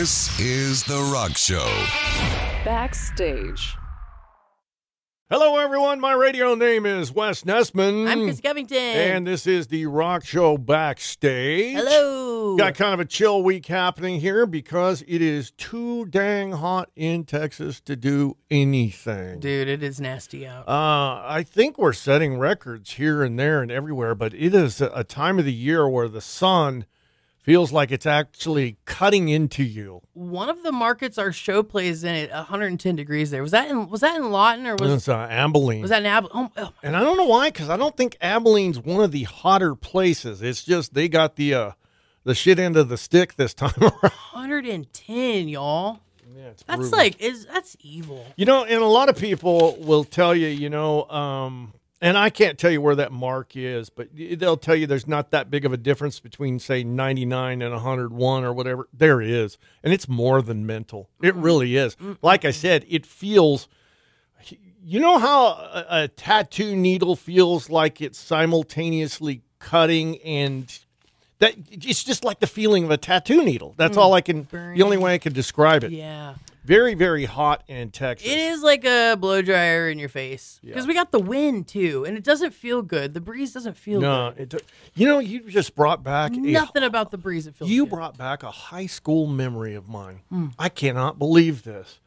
This is The Rock Show. Backstage. Hello, everyone. My radio name is Wes Nessman. I'm Chris Covington. And this is The Rock Show Backstage. Hello. Got kind of a chill week happening here because it is too dang hot in Texas to do anything. Dude, it is nasty out. I think we're setting records here and there and everywhere, but it is a time of the year where the sun feels like it's actually cutting into you. One of the markets our show plays in at 110 degrees there. Was that in Lawton or was It's Abilene. Was that in Abilene? Oh. And I don't know why, because I don't think Abilene's one of the hotter places. It's just they got the shit end of the stick this time around. 110, y'all. Yeah, it's That's brutal. that's evil. You know, and a lot of people will tell you, and I can't tell you where that mark is, but they'll tell you there's not that big of a difference between, say, 99 and 101 or whatever. There is, and it's more than mental. It really is. Like I said, it feels, you know how a tattoo needle feels like it's simultaneously cutting and that it's just like the feeling of a tattoo needle. That's all I can, Burning. the only way I can describe it. Yeah. Very, very hot in Texas. It is like a blow dryer in your face. Because Yeah. we got the wind, too, and it doesn't feel good. The breeze doesn't feel good. You just brought back Nothing about the breeze that feels You good. brought back a high school memory of mine. I cannot believe this.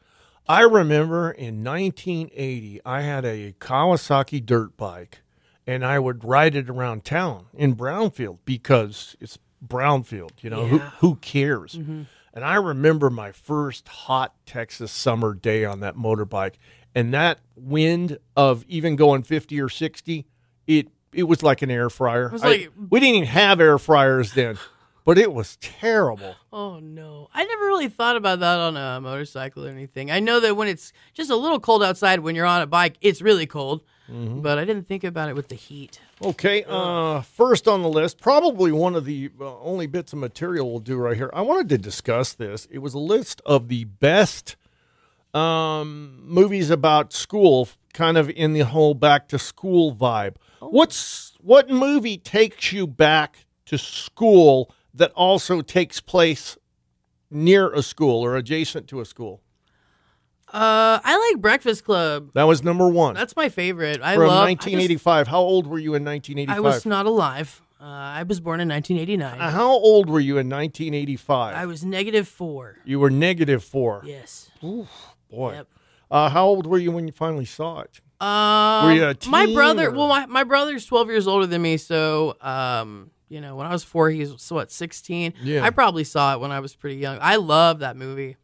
I remember in 1980, I had a Kawasaki dirt bike, and I would ride it around town in Brownfield because it's Brownfield. Who cares? Mm-hmm. And I remember my first hot Texas summer day on that motorbike, and that wind of even going 50 or 60, it was like an air fryer. We didn't even have air fryers then, but it was terrible. Oh, no. I never really thought about that on a motorcycle or anything. I know that when it's just a little cold outside when you're on a bike, it's really cold, but I didn't think about it with the heat. Okay, first on the list, probably one of the only bits of material we'll do right here. I wanted to discuss this. It was a list of the best movies about school, kind of in the whole back-to-school vibe. Oh. What movie takes you back to school that also takes place near a school or adjacent to a school? I like Breakfast Club. That was number one. That's my favorite. From 1985. How old were you in 1985? I was not alive. I was born in 1989. How old were you in 1985? I was -4. You were -4. Yes. Ooh, boy. Yep. How old were you when you finally saw it? Were you a teen? My brother. Or? Well, my brother's 12 years older than me, so when I was 4, he was 16. Yeah. I probably saw it when I was pretty young. I love that movie.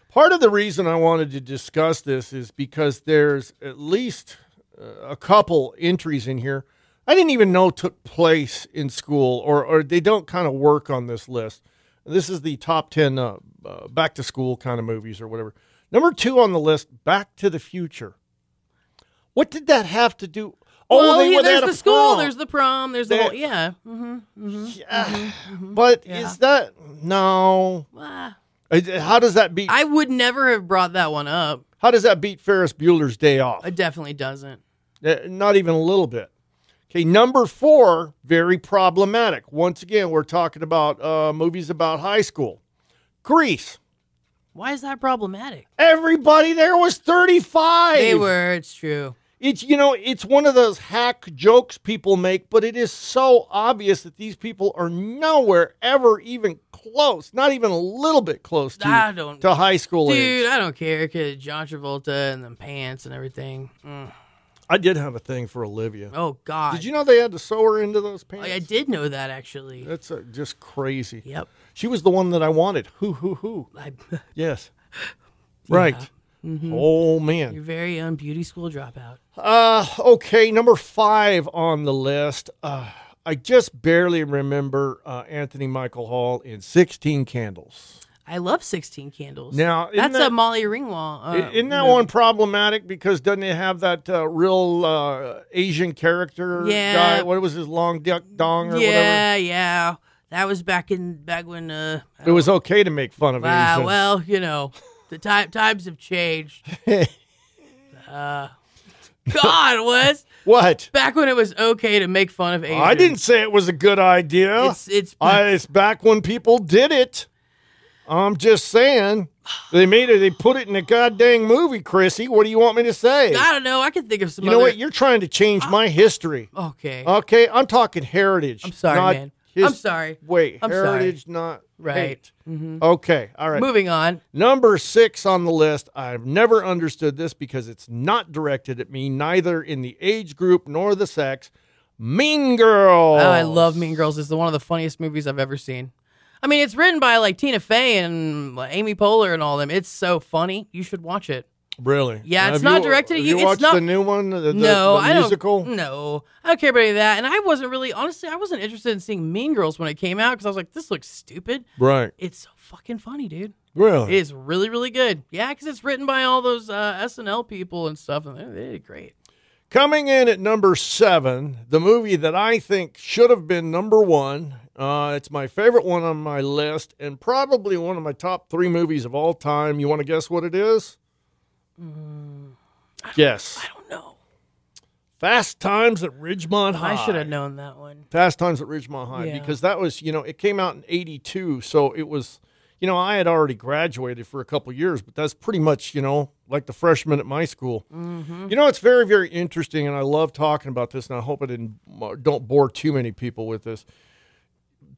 Part of the reason I wanted to discuss this is because there's at least a couple entries in here I didn't even know took place in school, or they don't kind of work on this list. This is the top 10 back-to-school kind of movies or whatever. Number 2 on the list, Back to the Future. What did that have to do? There's the school, there's the prom, there's the whole, yeah. But is that, no. How does that beat? I would never have brought that one up. How does that beat Ferris Bueller's Day Off? It definitely doesn't. Not even a little bit. Okay, number 4, very problematic. Once again, we're talking about movies about high school. Grease. Why is that problematic? Everybody there was 35. They were, it's true. It's one of those hack jokes people make, but it is so obvious that these people are nowhere ever even close, not even a little bit close to high school age. Dude, I don't care, because John Travolta and the pants and everything. I did have a thing for Olivia. Oh, God. Did you know they had to sew her into those pants? I did know that, actually. That's just crazy. Yep. She was the one that I wanted. Who. Yes. Right. Mm-hmm. Oh, man. You're very beauty school dropout. Okay, number 5 on the list. I just barely remember Anthony Michael Hall in 16 Candles. I love 16 Candles. Now, that's a Molly Ringwald. Isn't that one problematic because doesn't it have that real Asian character guy? What was his long dong or whatever? Yeah. That was back when it was okay to make fun of Asians. Well, the times have changed. God, Wes. What? Back when it was okay to make fun of Asians. I didn't say it was a good idea. It's back when people did it. I'm just saying. They put it in a goddamn movie, Chrissy. What do you want me to say? I don't know. I can think of some. You know what? You're trying to change my history. Okay. Okay, I'm talking heritage. I'm sorry, man. I'm sorry. Wait, I'm heritage, sorry. not Right. hate. Mm-hmm. Okay, all right. Moving on. Number 6 on the list. I've never understood this because it's not directed at me, neither in the age group nor the sex. Mean Girls. Oh, I love Mean Girls. It's one of the funniest movies I've ever seen. I mean, it's written by like Tina Fey and Amy Poehler and all them. It's so funny. You should watch it. Really? Yeah, it's not directed at you. Have you watched the new one, the musical? No, I don't care about any of that. And I wasn't really, honestly, I wasn't interested in seeing Mean Girls when it came out because I was like, this looks stupid. Right. It's so fucking funny, dude. Really? It is really, really good. Yeah, because it's written by all those SNL people and stuff, and they did great. Coming in at number 7, the movie that I think should have been number 1. It's my favorite one on my list and probably one of my top 3 movies of all time. You want to guess what it is? Guess. I don't know. Fast Times at Ridgemont High. I should have known that one. Fast Times at Ridgemont High, Yeah. because that was, it came out in 82, so it was, I had already graduated for a couple years, but that's pretty much, like the freshman at my school. Mm-hmm. It's very, very interesting, and I love talking about this, and I hope I don't bore too many people with this.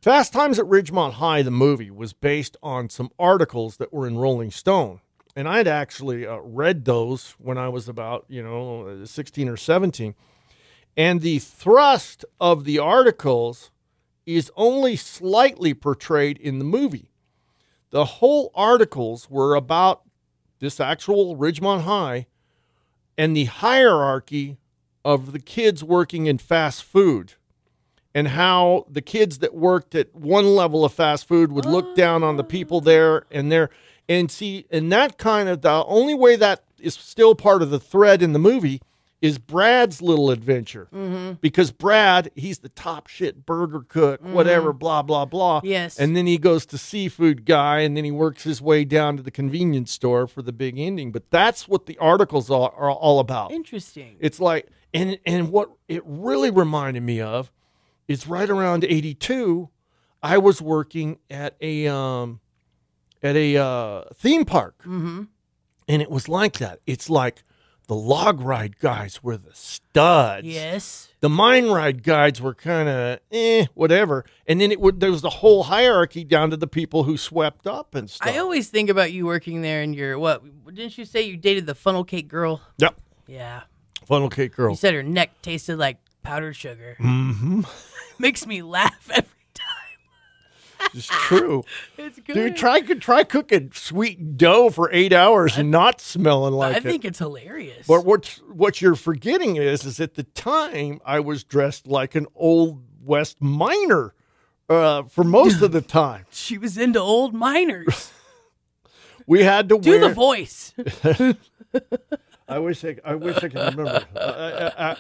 Fast Times at Ridgemont High, the movie, was based on some articles that were in Rolling Stone. And I had actually read those when I was about, 16 or 17. And the thrust of the articles is only slightly portrayed in the movie. The whole articles were about this actual Ridgemont High and the hierarchy of the kids working in fast food and how the kids that worked at one level of fast food would look down on the people there and there. And see, and that kind of, the only way that is still part of the thread in the movie is Brad's little adventure. Mm-hmm. Because Brad, he's the top shit burger cook, whatever, blah, blah, blah. Yes. And then he goes to seafood guy, and then he works his way down to the convenience store for the big ending. But that's what the articles are all about. Interesting. It's like, and what it really reminded me of is right around 82, I was working at a theme park. Mm-hmm. And it was like that. It's like the log ride guys were the studs. Yes. The mine ride guys were kind of whatever. And then there was the whole hierarchy down to the people who swept up and stuff. I always think about you working there and didn't you say you dated the funnel cake girl? Yep. Yeah. Funnel cake girl. You said her neck tasted like powdered sugar. Mm-hmm. Makes me laugh every It's true. It's good. Dude, try cooking sweet dough for 8 hours and not smelling like it. I think it's hilarious. But what you're forgetting is at the time I was dressed like an old West miner for most of the time. She was into old miners. We had to Do the voice. I wish I could remember.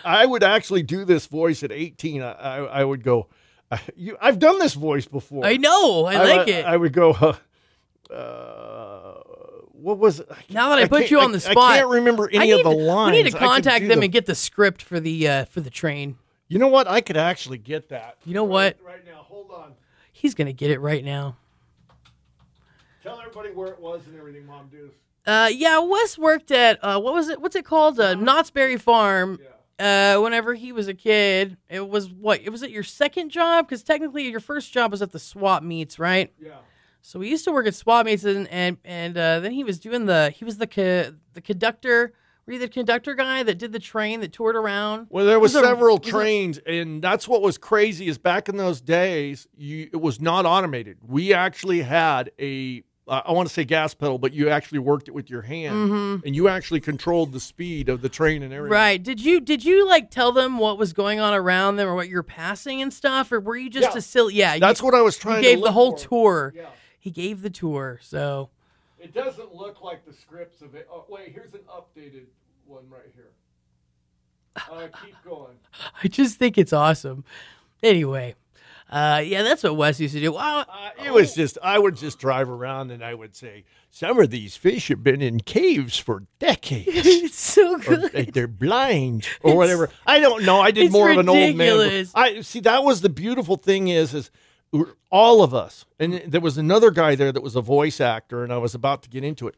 I would actually do this voice at 18. I would go. I've done this voice before. I know. I like it. I would go. What was it? Now that I put you on the spot, I can't remember any of the lines. We need to contact them and get the script for the train. You know what? I could actually get that. You know what? Right now, hold on. He's gonna get it right now. Tell everybody where it was and everything, Mom. Do. Yeah, Wes worked at what was it? What's it called? Knott's Berry Farm. Yeah. Whenever he was a kid, it was what? It was at your second job? Because technically your first job was at the swap meets, right? Yeah. So we used to work at swap meets, and then he was doing the conductor. Were you the conductor guy that did the train that toured around? Well, there was several trains, and that's what was crazy is back in those days, it was not automated. We actually had I want to say gas pedal, but you actually worked it with your hand, and you actually controlled the speed of the train and everything. Right. Did you like tell them what was going on around them or what you're passing and stuff, or were you just a silly? Yeah, that's what I was trying to. He gave the whole for. tour. Yeah. He gave the tour, so. It doesn't look like the scripts of it. Oh, wait, here's an updated one right here. Keep going. I just think it's awesome. Anyway. Yeah, that's what Wes used to do. It was just, I would just drive around and I would say, some of these fish have been in caves for decades. It's so good. Or they're blind or whatever. I don't know. I did more of an old man. ridiculous. See, that was the beautiful thing is all of us. And there was another guy there that was a voice actor, and I was about to get into it.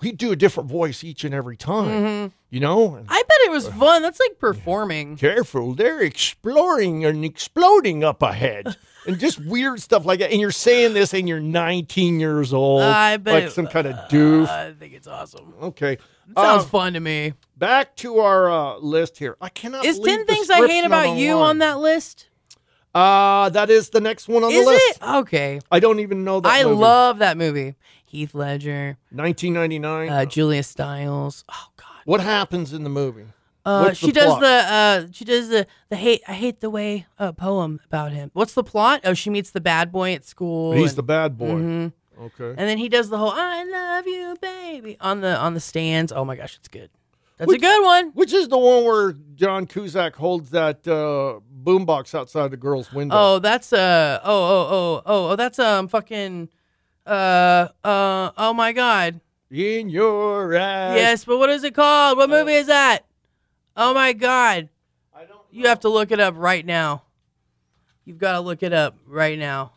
He'd do a different voice each and every time, you know? I bet it was fun. That's like performing. Careful, they're exploring and exploding up ahead. And just weird stuff like that. And you're saying this and you're 19 years old. I bet like some kind of doof. I think it's awesome. Okay. It sounds fun to me. Back to our list here. I cannot Is believe 10 Things I Hate About You on that list? That is the next one on the list. Is it? Okay. I don't even know that I movie. love that movie. Heath Ledger. 1999. Julia Stiles. Oh, God. What happens in the movie? She does the hate. I hate the way poem about him. What's the plot? Oh, she meets the bad boy at school. He's the bad boy. Okay. And then he does the whole "I love you, baby" on the stands. Oh my gosh, it's good. That's a good one. Which is the one where John Cusack holds that boombox outside the girl's window? Oh, that's that's fucking oh my God. In your eyes. Yes, but what is it called? What movie is that? Oh my God. I don't know. You have to look it up right now. You've got to look it up right now.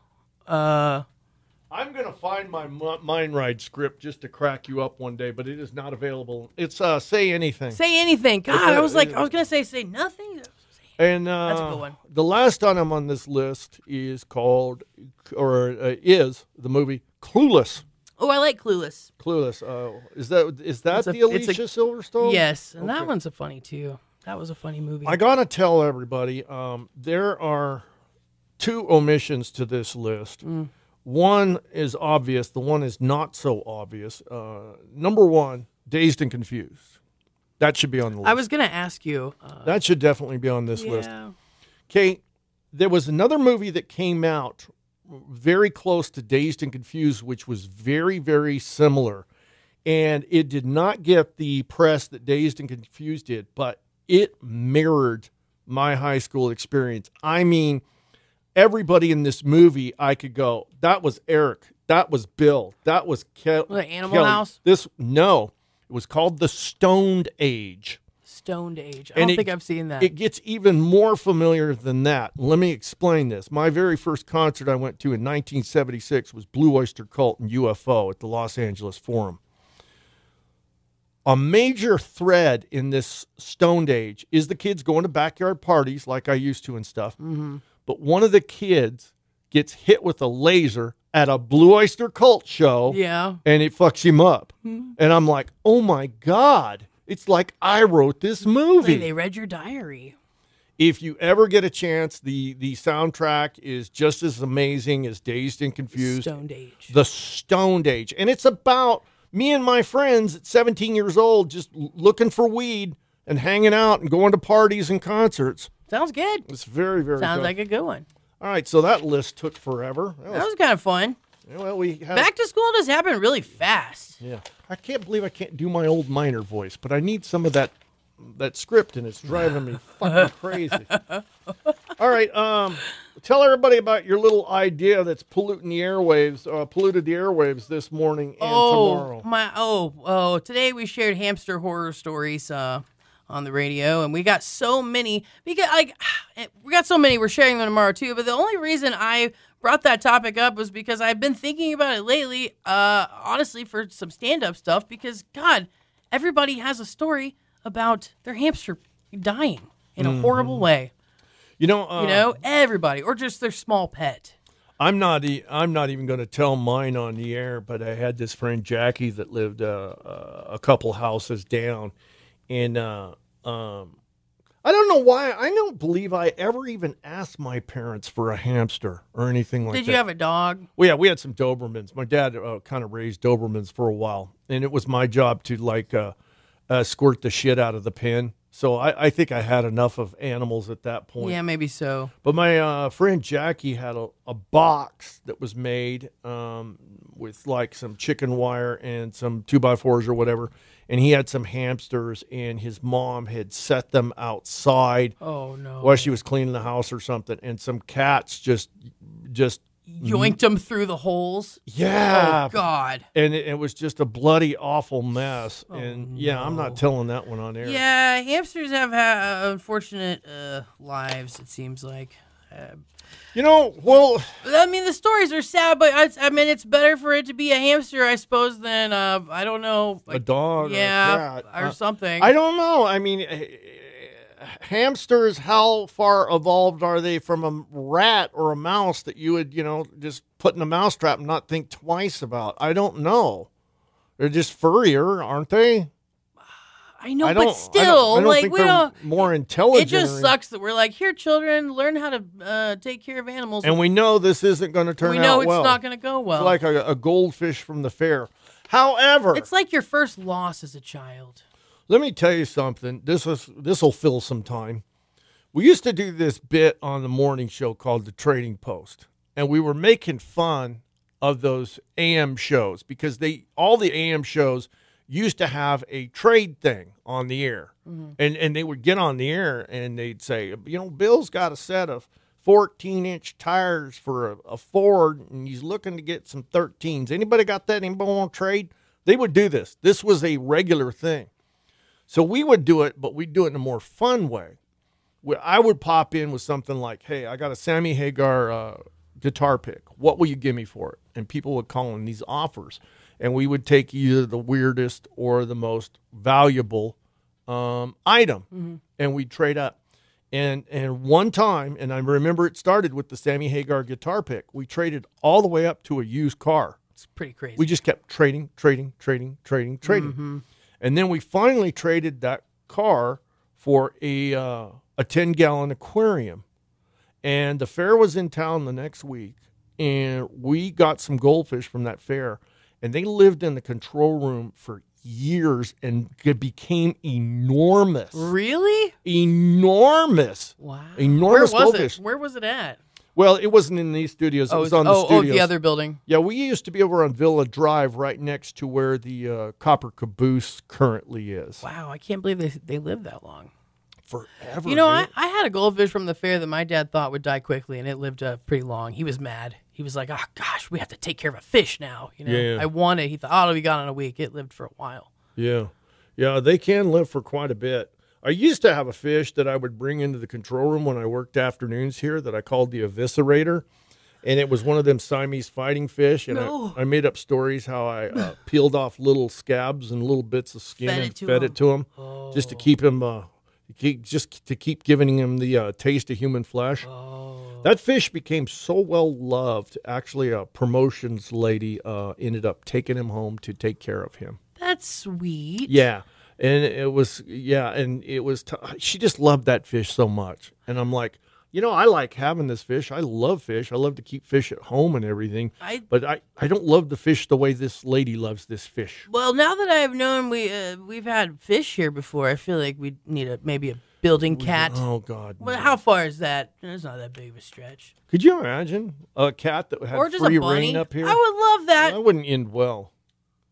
I'm going to find my Mind Ride script just to crack you up one day, but it is not available. It's Say Anything. Say Anything. God, I was going to say Nothing. And that's a good one. The last item on this list is called, is the movie Clueless. Oh, I like Clueless. Clueless. Is that the Alicia Silverstone? Yes, and that one's funny too. That was a funny movie. I gotta tell everybody, there are two omissions to this list. One is obvious. The one is not so obvious. Number one, Dazed and Confused. That should be on the list. I was gonna ask you. That should definitely be on this list. Okay, there was another movie that came out very close to Dazed and Confused, which was very, very similar. And it did not get the press that Dazed and Confused did, but it mirrored my high school experience. I mean, everybody in this movie, I could go, that was Eric, that was Bill, that was The Animal Kelly. House? No, it was called The Stoned Age. Stoned Age. I don't think I've seen that. It gets even more familiar than that. Let me explain this. My very first concert I went to in 1976 was Blue Oyster Cult and UFO at the Los Angeles Forum. A major thread in this Stoned Age is the kids going to backyard parties like I used to and stuff. But one of the kids gets hit with a laser at a Blue Oyster Cult show. Yeah. And it fucks him up. And I'm like, oh my God. It's like I wrote this movie. Hey, they read your diary. If you ever get a chance, the soundtrack is just as amazing as Dazed and Confused. Stoned Age. The Stoned Age. And it's about me and my friends at 17 years old just looking for weed and hanging out and going to parties and concerts. Sounds good. It's very, very Sounds good. like a good one. All right, so that list took forever. That was kind of fun. Well, we had Back to school just happened really fast. Yeah. I can't believe I can't do my old Miner voice, but I need some of that script, and it's driving me fucking crazy. All right, tell everybody about your little idea that's polluting the airwaves, polluted the airwaves this morning and tomorrow. Today we shared hamster horror stories on the radio, and we got so many we're sharing them tomorrow too. But the only reason I brought that topic up was because I've been thinking about it lately, honestly, for some stand-up stuff, because God, everybody has a story about their hamster dying in a horrible way. Everybody, or just their small pet. I'm not even going to tell mine on the air, but I had this friend Jackie that lived a couple houses down, and I don't know why. I don't believe I ever even asked my parents for a hamster or anything like that. Did you have a dog? Well, yeah, we had some Dobermans. My dad kind of raised Dobermans for a while, and it was my job to squirt the shit out of the pen. So I think I had enough of animals at that point. Yeah, maybe so. But my friend Jackie had a box that was made with like some chicken wire and some 2x4s or whatever. And he had some hamsters, and his mom had set them outside. Oh, no. While she was cleaning the house or something. And some cats just yoinked them through the holes. Yeah. Oh, God. And it was just a bloody, awful mess. Oh, and yeah, I'm not telling that one on air. Yeah, hamsters have unfortunate lives, it seems like. Well, I mean, the stories are sad, but I mean, it's better for it to be a hamster, I suppose, than I don't know, a dog, yeah, or a cat. or something. I don't know. I mean, hamsters, how far evolved are they from a rat or a mouse that you would, just put in a mousetrap and not think twice about? I don't know. They're just furrier, aren't they? I know, but still, I don't think we they're don't. more intelligent. It just sucks that we're like, here, children, learn how to take care of animals. And we know this isn't going to turn out well. We know it's not going to go well. It's like a goldfish from the fair. However, it's like your first loss as a child. Let me tell you something. This will fill some time. We used to do this bit on the morning show called The Trading Post, and we were making fun of those AM shows because all the AM shows used to have a trade thing on the air. Mm-hmm. And they would get on the air and they'd say, Bill's got a set of 14-inch tires for a Ford, and he's looking to get some 13s. Anybody got that? Anybody want to trade? They would do this. This was a regular thing. So we would do it, but we'd do it in a more fun way. I would pop in with something like, hey, I got a Sammy Hagar guitar pick. What will you give me for it? And people would call in these offers. And we would take either the weirdest or the most valuable item, mm-hmm. and we'd trade up. And one time, and I remember it started with the Sammy Hagar guitar pick, we traded all the way up to a used car. It's pretty crazy. We just kept trading. Mm-hmm. And then we finally traded that car for a 10-gallon aquarium. And the fair was in town the next week, and we got some goldfish from that fair. And they lived in the control room for years and it became enormous. Really? Enormous. Wow. Enormous goldfish. Where was it at? Well, it wasn't in these studios. It was on the studios. Oh, the other building. Yeah, we used to be over on Villa Drive right next to where the Copper Caboose currently is. Wow, I can't believe they lived that long. Forever. I had a goldfish from the fair that my dad thought would die quickly, and it lived pretty long. He was mad. He was like, oh, gosh, we have to take care of a fish now. Yeah. I won it. He thought, it'll be gone in a week. It lived for a while. Yeah. Yeah, they can live for quite a bit. I used to have a fish that I would bring into the control room when I worked afternoons here that I called the eviscerator. And it was one of them Siamese fighting fish. And I made up stories how I peeled off little scabs and little bits of skin and fed it to him just to keep him... just to keep giving him the taste of human flesh. Oh. That fish became so well loved. Actually, a promotions lady ended up taking him home to take care of him. That's sweet. Yeah, and she just loved that fish so much. And I'm like, I like having this fish. I love fish. I love to keep fish at home and everything. But I don't love the fish the way this lady loves this fish. Well, now that I've known we've had fish here before, I feel like we need maybe a building cat. Oh, God. Well, how far is that? It's not that big of a stretch. Could you imagine a cat that had free reign up here? I would love that. That wouldn't end well.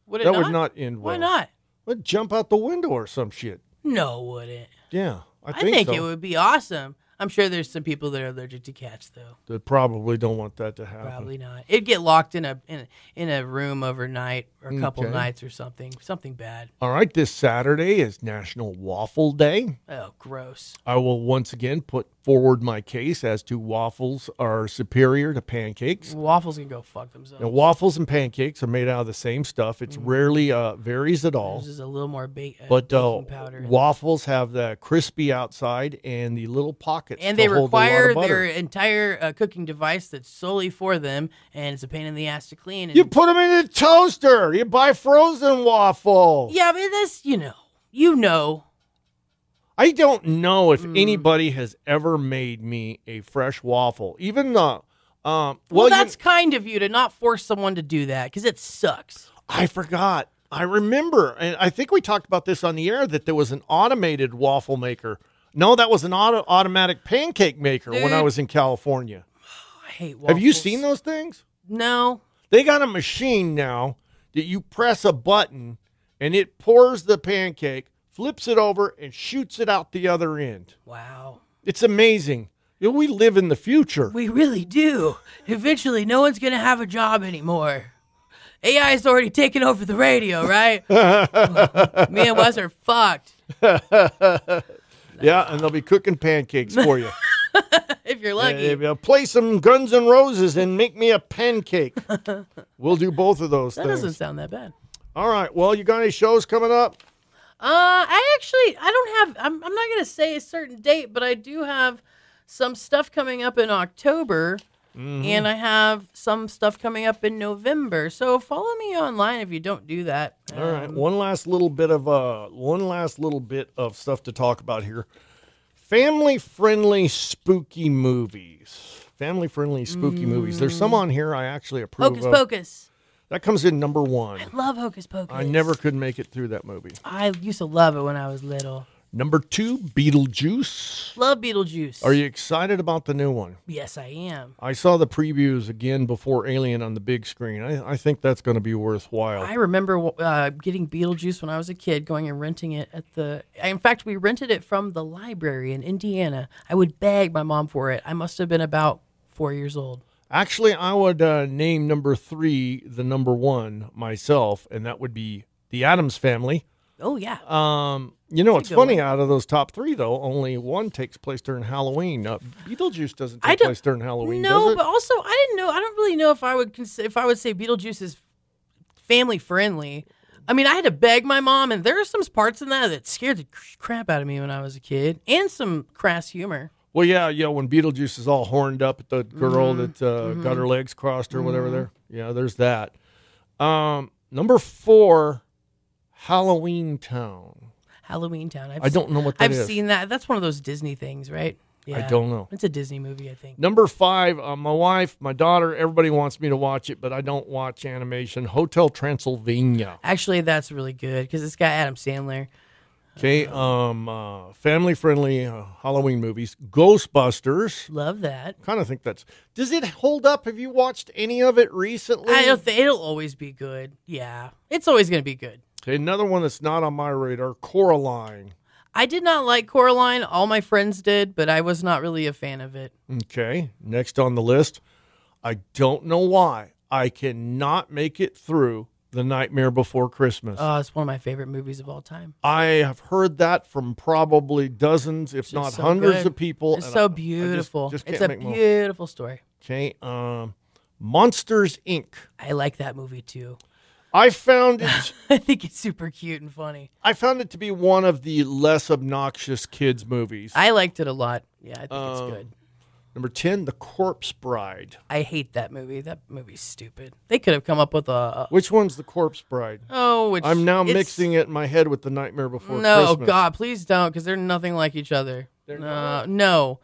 Would it not? That would not end well. Why not? Would jump out the window or some shit. No, it wouldn't. Yeah, I think so. It would be awesome. I'm sure there's some people that are allergic to cats, though. That probably don't want that to happen. Probably not. It'd get locked in a room overnight or a couple nights or something bad. All right, this Saturday is National Waffle Day. Oh, gross. I will once again put forward my case as to waffles are superior to pancakes. Waffles can go fuck themselves. Now, waffles and pancakes are made out of the same stuff. It's rarely varies at all. There's just a little more baking powder. Waffles have the crispy outside and the little pockets. And they require their entire cooking device that's solely for them, and it's a pain in the ass to clean. You put them in a toaster. You buy frozen waffle. Yeah, but that's, you know. I don't know if anybody has ever made me a fresh waffle. Even the, well, that's kind of you to not force someone to do that because it sucks. I forgot. I remember, and I think we talked about this on the air, that there was an automated waffle maker. No, that was an automatic pancake maker when I was in California. I hate waffles. Have you seen those things? No. They got a machine now that you press a button and it pours the pancake, flips it over, and shoots it out the other end. Wow. It's amazing. We live in the future. We really do. Eventually, no one's going to have a job anymore. AI's already taken over the radio, right? Me and Wes are fucked. Yeah, and they'll be cooking pancakes for you. If you're lucky. Play some Guns N' Roses and make me a pancake. We'll do both of those That things. doesn't sound that bad. All right. Well, you got any shows coming up? I don't have, I'm not going to say a certain date, but I do have some stuff coming up in October. And I have some stuff coming up in November. So follow me online if you don't do that. All right. One last little bit of stuff to talk about here. Family-friendly spooky movies. Family-friendly spooky movies. There's some on here I actually approve Hocus of. Pocus. That comes in number 1. I love Hocus Pocus. I never could make it through that movie. I used to love it when I was little. Number 2, Beetlejuice. Love Beetlejuice. Are you excited about the new one? Yes, I am. I saw the previews again before Alien on the big screen. I think that's going to be worthwhile. I remember getting Beetlejuice when I was a kid, going and renting it at the... In fact, we rented it from the library in Indiana. I would beg my mom for it. I must have been about 4 years old. Actually, I would name number 3 the number 1 myself, and that would be The Addams Family. Oh, yeah. It's funny, out of those top 3, though, only one takes place during Halloween. Beetlejuice doesn't take place during Halloween, does it? But also, I didn't know. I don't really know if I would say Beetlejuice is family friendly. I mean, I had to beg my mom, and there are some parts in that scared the crap out of me when I was a kid, and some crass humor. Well, yeah, when Beetlejuice is all horned up at the girl that got her legs crossed or whatever there. Yeah, there's that. Number 4, Halloween Town. Halloween Town. I don't know what that is. I've seen that. That's one of those Disney things, right? Yeah. I don't know. It's a Disney movie, I think. Number 5, my wife, my daughter, everybody wants me to watch it, but I don't watch animation. Hotel Transylvania. Actually, that's really good because it's got Adam Sandler. Okay, family-friendly Halloween movies. Ghostbusters. Love that. Kind of think that's... Does it hold up? Have you watched any of it recently? I don't think it'll always be good. Yeah, it's always going to be good. Okay, another one that's not on my radar, Coraline. I did not like Coraline. All my friends did, but I was not really a fan of it. Okay, next on the list, I don't know why I cannot make it through The Nightmare Before Christmas. Oh, it's one of my favorite movies of all time. I have heard that from probably dozens, if not hundreds of people. It's so beautiful. It's a beautiful story. Okay, Monsters, Inc. I like that movie too. I found it... I think it's super cute and funny. I found it to be one of the less obnoxious kids' movies. I liked it a lot. Yeah, I think it's good. Number 10, The Corpse Bride. I hate that movie. That movie's stupid. They could have come up with a... Which one's The Corpse Bride? I'm now mixing it in my head with The Nightmare Before Christmas. No, God, please don't, because they're nothing like each other. No.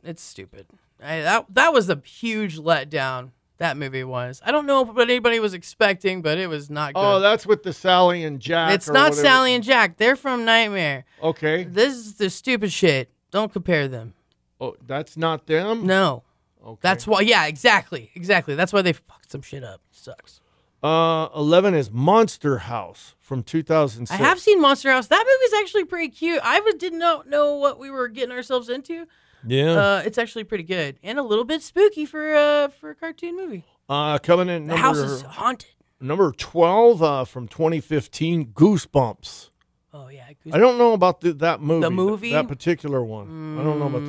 It's stupid. That was a huge letdown. That movie was. I don't know what anybody was expecting, but it was not good. Oh, that's with the Sally and Jack. It's not whatever. Sally and Jack. They're from Nightmare. Okay. This is the stupid shit. Don't compare them. Oh, that's not them? No. Okay. That's why. Yeah, exactly. That's why they fucked some shit up. It sucks. 11 is Monster House from 2006. I have seen Monster House. That movie's actually pretty cute. I did not know what we were getting ourselves into. Yeah, it's actually pretty good and a little bit spooky for a cartoon movie. Coming in, the house is haunted. Number 12 from 2015, Goosebumps. Oh yeah, Goosebumps. I don't know about that movie. The movie, that particular one. I don't know about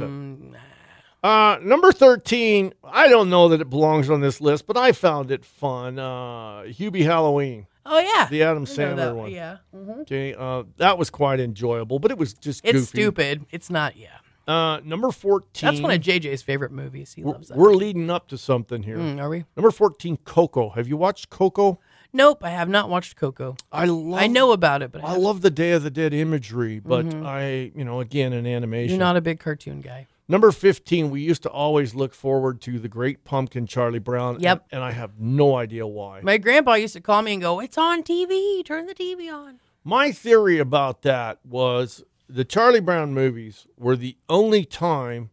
that. Number 13. I don't know that it belongs on this list, but I found it fun. Hubie Halloween. Oh yeah, the Adam Sandler one. Yeah. Mm-hmm. Okay, that was quite enjoyable, but it was just goofy. It's stupid. It's not. Yeah. Number 14. That's one of JJ's favorite movies. He loves that. We're leading up to something here. Are we? Number 14, Coco. Have you watched Coco? Nope, I have not watched Coco. I know about it, but I love the Day of the Dead imagery, but again, an animation. You're not a big cartoon guy. Number 15, we used to always look forward to The Great Pumpkin, Charlie Brown. Yep. And I have no idea why. My grandpa used to call me and go, "It's on TV. Turn the TV on." My theory about that was the Charlie Brown movies were the only time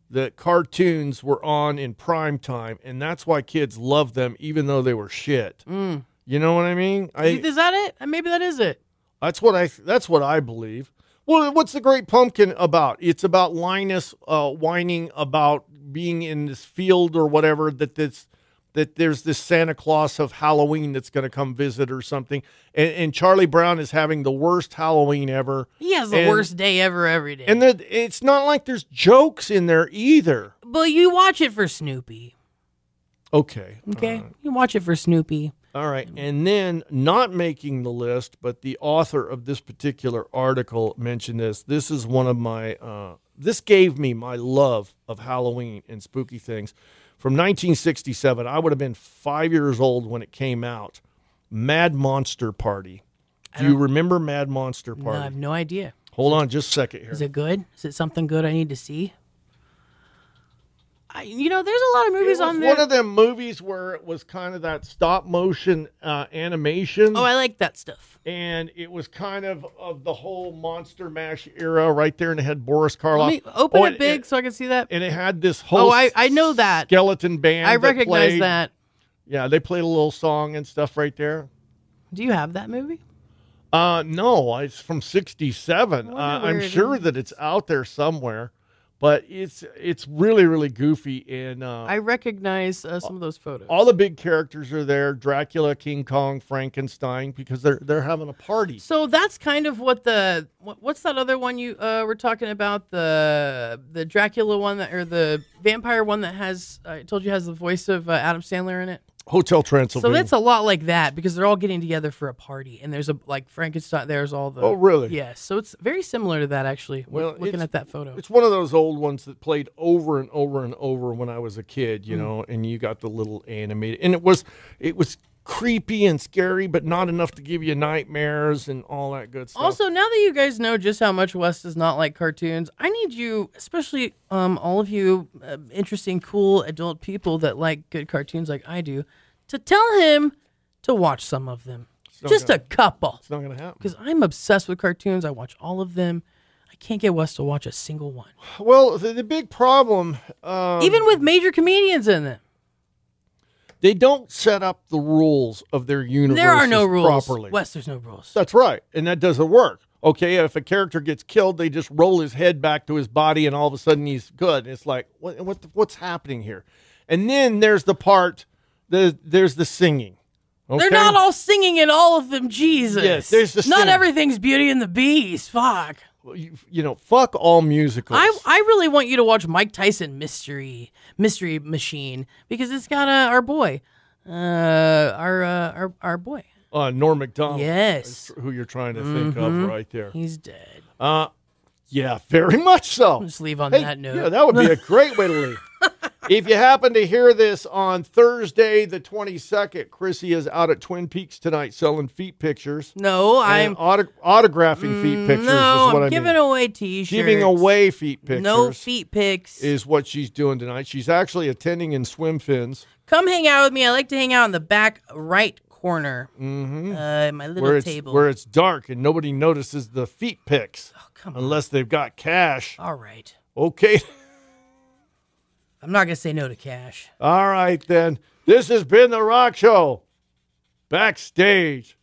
that cartoons were on in prime time, and that's why kids loved them, even though they were shit. You know what I mean? Is that it? Maybe that is it. That's what I believe. Well, what's The Great Pumpkin about? It's about Linus whining about being in this field or whatever, that this that there's this Santa Claus of Halloween that's going to come visit or something. And Charlie Brown is having the worst Halloween ever. He has the worst day ever every day. And it's not like there's jokes in there either. But you watch it for Snoopy. Okay. Okay? You watch it for Snoopy. All right. And then, not making the list, but the author of this particular article mentioned this. This is one of my, this gave me my love of Halloween and spooky things. From 1967, I would have been 5 years old when it came out. Mad Monster Party. Do you remember Mad Monster Party? No, I have no idea. Hold on just a second here. Is it good? Is it something good I need to see? There's a lot of movies on there. One of them movies where it was kind of that stop motion animation. Oh, I like that stuff. And it was kind of the whole Monster Mash era right there, and it had Boris Karloff. Let me open it big so I can see that. And it had this whole I know that skeleton band. I recognize that. Yeah, they played a little song and stuff right there. Do you have that movie? No, it's from 67. I'm sure that it's out there somewhere. But it's really, really goofy. And I recognize some of those photos. All the big characters are there: Dracula, King Kong, Frankenstein, because they're having a party. So that's kind of what what's that other one you were talking about? The Dracula one or the vampire one that has I told you has the voice of Adam Sandler in it. Hotel Transylvania. So it's a lot like that because they're all getting together for a party, and there's Frankenstein. There's all the. Oh, really? Yes. So it's very similar to that, actually. Well, looking at that photo, it's one of those old ones that played over and over and over when I was a kid, you know. And you got the little animated, and it was creepy and scary, but not enough to give you nightmares and all that good stuff. Also, now that you guys know just how much Wes does not like cartoons, I need you, especially all of you interesting, cool adult people that like good cartoons like I do, to tell him to watch some of them. Just a couple. It's not going to happen. Because I'm obsessed with cartoons. I watch all of them. I can't get Wes to watch a single one. Well, the big problem... even with major comedians in them. They don't set up the rules of their universe. There are no rules. Properly. Wes, there's no rules. That's right. And that doesn't work. Okay, if a character gets killed, they just roll his head back to his body and all of a sudden he's good. It's like, what's happening here? And then there's the part, there's the singing. Okay? They're not all singing in all of them, Jesus. Yes, there's the Not singing. everything's Beauty and the Beast. Fuck. You know, fuck all musicals. I really want you to watch Mike Tyson Mystery Machine because it's got our boy, our boy. Norm Macdonald. Yes. Who you're trying to think of right there. He's dead. Yeah, very much so. Just leave on that note. Yeah, that would be a great way to leave. If you happen to hear this on Thursday, the 22nd, Chrissy is out at Twin Peaks tonight selling feet pictures. No, I'm autographing feet pictures. No, is what I'm giving away T-shirts. Giving away feet pictures. No feet pics is what she's doing tonight. She's actually attending in swim fins. Come hang out with me. I like to hang out in the back right corner. My little table where it's dark and nobody notices the feet pics. Oh, come on. Unless they've got cash. All right. Okay. I'm not going to say no to cash. All right, then. This has been The Rock Show. Backstage.